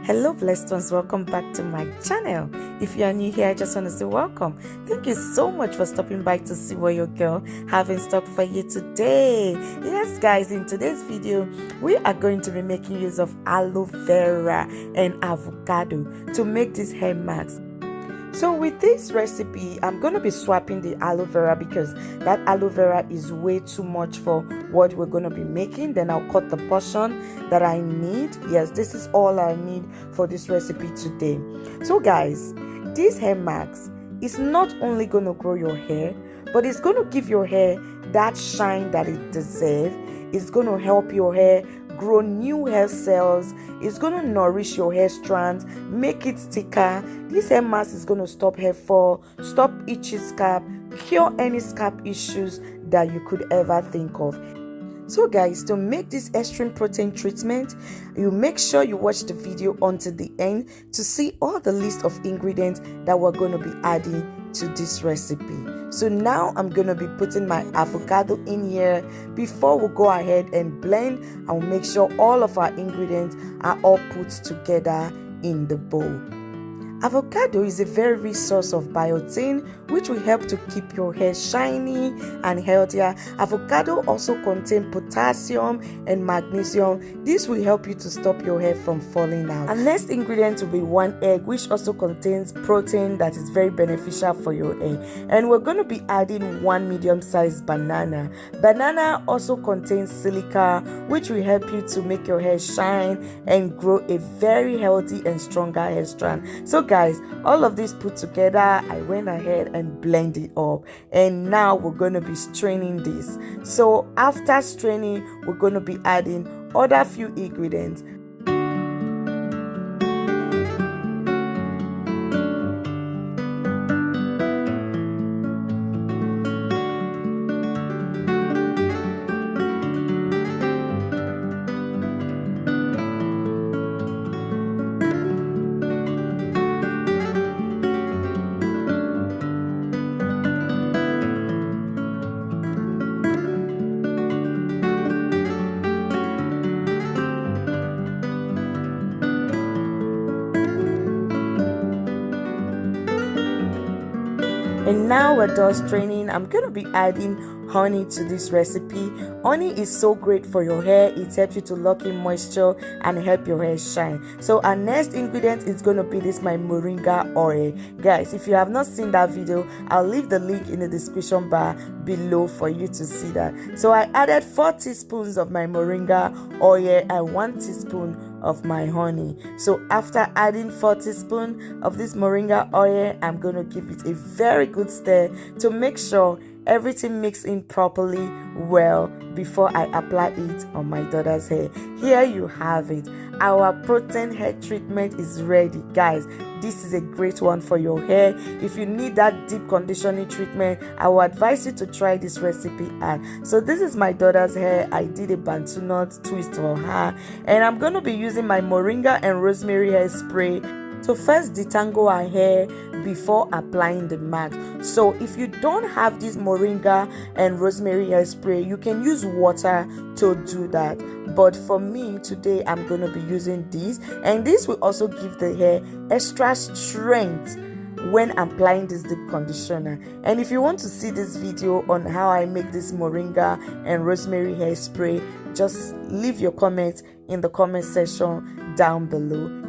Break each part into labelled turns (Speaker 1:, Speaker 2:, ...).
Speaker 1: Hello blessed ones, welcome back to my channel. If you are new here, I just want to say welcome. Thank you so much for stopping by to see what your girl have in stock for you today. Yes guys, in today's video we are going to be making use of aloe vera and avocado to make these hair masks. So with this recipe, I'm going to be swapping the aloe vera because that aloe vera is way too much for what we're going to be making. Then I'll cut the portion that I need. Yes, this is all I need for this recipe today. So guys, this hair mask is not only going to grow your hair, but it's going to give your hair that shine that it deserves. It's going to help your hair grow new hair cells. It's going to nourish your hair strands, make it thicker. This hair mask is going to stop hair fall, stop itchy scalp, cure any scalp issues that you could ever think of. So guys, to make this extreme protein treatment, you make sure you watch the video until the end to see all the list of ingredients that we're going to be adding to this recipe. So now I'm going to be putting my avocado in here. Before we go ahead and blend, I'll make sure all of our ingredients are all put together in the bowl. Avocado is a very rich source of biotin, which will help to keep your hair shiny and healthier. Avocado also contains potassium and magnesium. This will help you to stop your hair from falling out. And next ingredient will be one egg, which also contains protein that is very beneficial for your hair. And we're going to be adding one medium-sized banana. Banana also contains silica, which will help you to make your hair shine and grow a very healthy and stronger hair strand. So guys, all of this put together, I went ahead and blended it up, and now we're going to be straining this. So after straining, we're going to be adding other few ingredients. And now we're done straining. I'm going to be adding honey to this recipe. Honey is so great for your hair. It helps you to lock in moisture and help your hair shine. So our next ingredient is going to be this my Moringa oil. Guys, if you have not seen that video, I'll leave the link in the description bar below for you to see that. So I added 4 teaspoons of my Moringa oil and 1 teaspoon of my honey. So after adding 4 teaspoons of this Moringa oil, I'm going to give it a very good stir to make sure everything mixes in properly well before I apply it on my daughter's hair. Here you have it. Our protein hair treatment is ready. Guys, this is a great one for your hair. If you need that deep conditioning treatment, I will advise you to try this recipe out. So this is my daughter's hair. I did a bantu knot twist for her, and I'm going to be using my Moringa and rosemary hair spray to first detangle our hair before applying the mask. So if you don't have this Moringa and rosemary hair spray, you can use water to do that. But for me today, I'm going to be using this, and this will also give the hair extra strength when applying this deep conditioner. And if you want to see this video on how I make this Moringa and rosemary hair spray, just leave your comments in the comment section down below.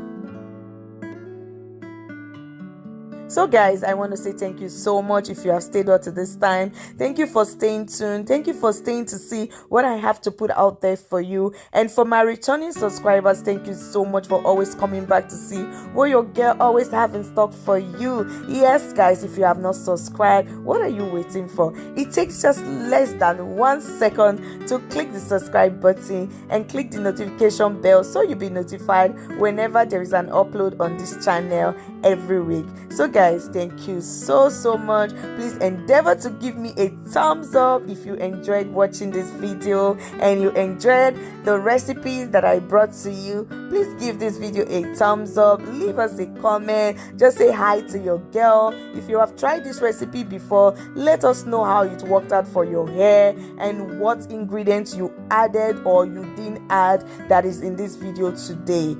Speaker 1: So guys, I want to say thank you so much if you have stayed up to this time. Thank you for staying tuned. Thank you for staying to see what I have to put out there for you. And for my returning subscribers, thank you so much for always coming back to see what your girl always have in stock for you. Yes guys, if you have not subscribed, what are you waiting for? It takes just less than 1 second to click the subscribe button and click the notification bell so you'll be notified whenever there is an upload on this channel every week. So guys, thank you so much. Please endeavor to give me a thumbs up if you enjoyed watching this video and you enjoyed the recipes that I brought to you. Please give this video a thumbs up, leave us a comment, just say hi to your girl. If you have tried this recipe before, let us know how it worked out for your hair and what ingredients you added or you didn't add that is in this video today.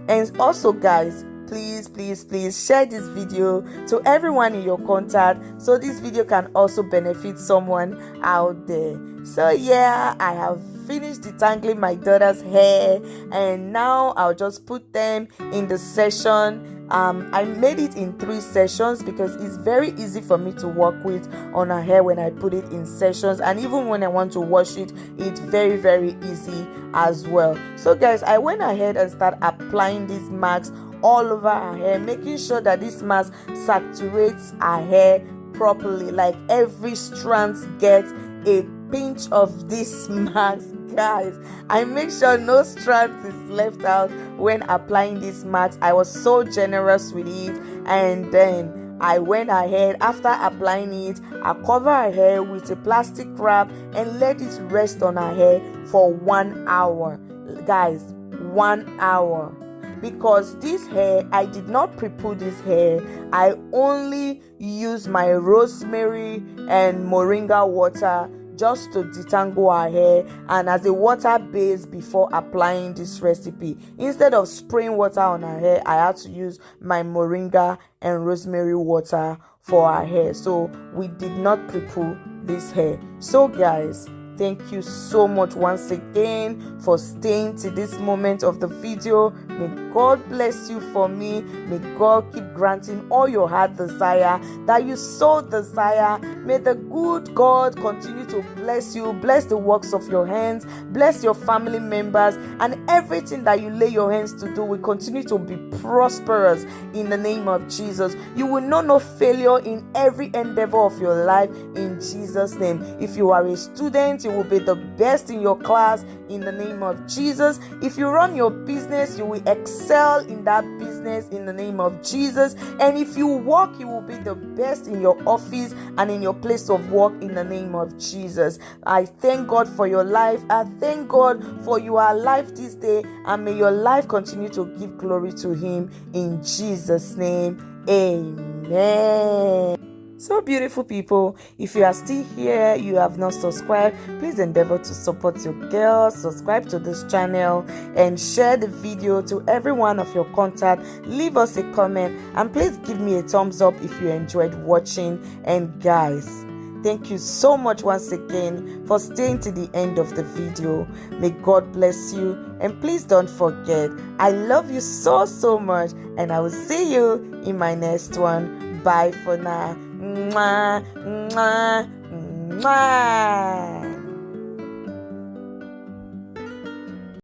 Speaker 1: And also guys, please share this video to everyone in your contact, so this video can also benefit someone out there. So yeah, I have finished detangling my daughter's hair, and now I'll just put them in the session. I made it in 3 sessions because it's very easy for me to work with on her hair when I put it in sessions, and even when I want to wash it, it's very easy as well. So guys, I went ahead and started applying these masks all over her hair, making sure that this mask saturates her hair properly, like every strand gets a pinch of this mask. Guys, I make sure no strand is left out when applying this mask. I was so generous with it, and then I went ahead, after applying it, I cover her hair with a plastic wrap and let it rest on her hair for 1 hour. Guys, 1 hour. Because this hair, I did not pre-put this hair. I only use my rosemary and moringa water just to detangle her hair and as a water base before applying this recipe. Instead of spraying water on her hair, I had to use my moringa and rosemary water for her hair. So we did not pre-put this hair. So guys, thank you so much once again for staying to this moment of the video. May God bless you for me. May God keep granting all your heart desire that you so desire. May the good God continue to bless you, bless the works of your hands, bless your family members, and everything that you lay your hands to do will continue to be prosperous in the name of Jesus. You will not know failure in every endeavor of your life in Jesus' name. If you are a student, you will be the best in your class in the name of Jesus. If you run your business, you will excel in that business in the name of Jesus. And if you work, you will be the best in your office and in your place of work in the name of Jesus. I thank God for your life. I thank God for you are alive this day, and may your life continue to give glory to Him in Jesus' name. Amen. So beautiful people, if you are still here, you have not subscribed, please endeavor to support your girl. Subscribe to this channel and share the video to every one of your contact. Leave us a comment and please give me a thumbs up if you enjoyed watching. And guys, thank you so much once again for staying to the end of the video. May God bless you, and please don't forget, I love you so much, and I will see you in my next one. Bye for now. Mwah, mwah, mwah.